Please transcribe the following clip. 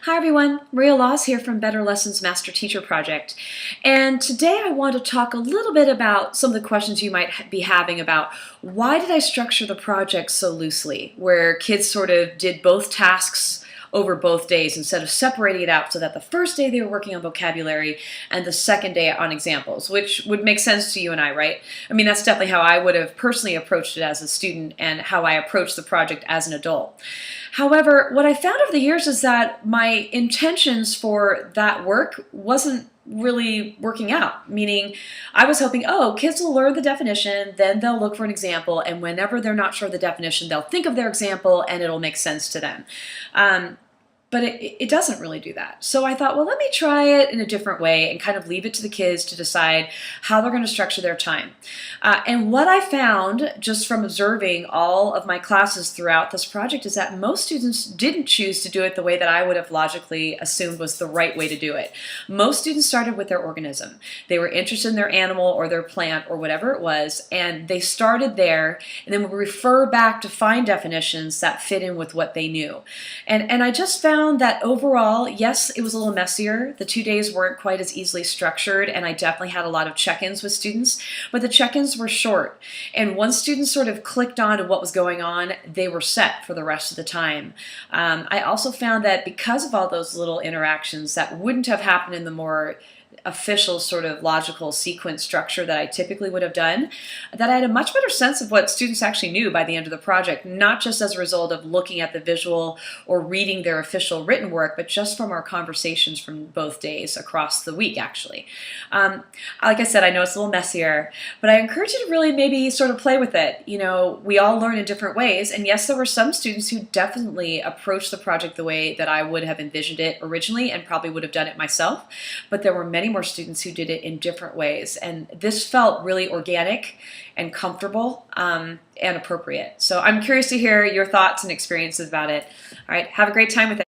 Hi everyone, Maria Laws here from Better Lessons Master Teacher Project. And today I want to talk a little bit about some of the questions you might be having about why did I structure the project so loosely, where kids sort of did both tasks over both days instead of separating it out so that the first day they were working on vocabulary and the second day on examples, which would make sense to you and I, right? I mean, that's definitely how I would have personally approached it as a student and how I approached the project as an adult. However, what I found over the years is that my intentions for that work wasn't really working out, meaning I was hoping, oh, kids will learn the definition, then they'll look for an example, and whenever they're not sure of the definition, they'll think of their example and it'll make sense to them. But it doesn't really do that. So I thought, well, let me try it in a different way and kind of leave it to the kids to decide how they're going to structure their time. And what I found just from observing all of my classes throughout this project is that most students didn't choose to do it the way that I would have logically assumed was the right way to do it. Most students started with their organism. They were interested in their animal or their plant or whatever it was, and they started there and then would refer back to find definitions that fit in with what they knew. And I just found that overall, yes, it was a little messier. The 2 days weren't quite as easily structured, and I definitely had a lot of check-ins with students, but the check-ins were short. And once students sort of clicked on to what was going on, they were set for the rest of the time. I also found that because of all those little interactions that wouldn't have happened in the more official sort of logical sequence structure that I typically would have done, that I had a much better sense of what students actually knew by the end of the project, not just as a result of looking at the visual or reading their official written work, but just from our conversations from both days across the week, actually. Like I said, I know it's a little messier, but I encourage you to really maybe sort of play with it. You know, we all learn in different ways, and yes, there were some students who definitely approached the project the way that I would have envisioned it originally and probably would have done it myself, but there were many more students who did it in different ways, and this felt really organic and comfortable and appropriate. So I'm curious to hear your thoughts and experiences about it. All right, have a great time with it.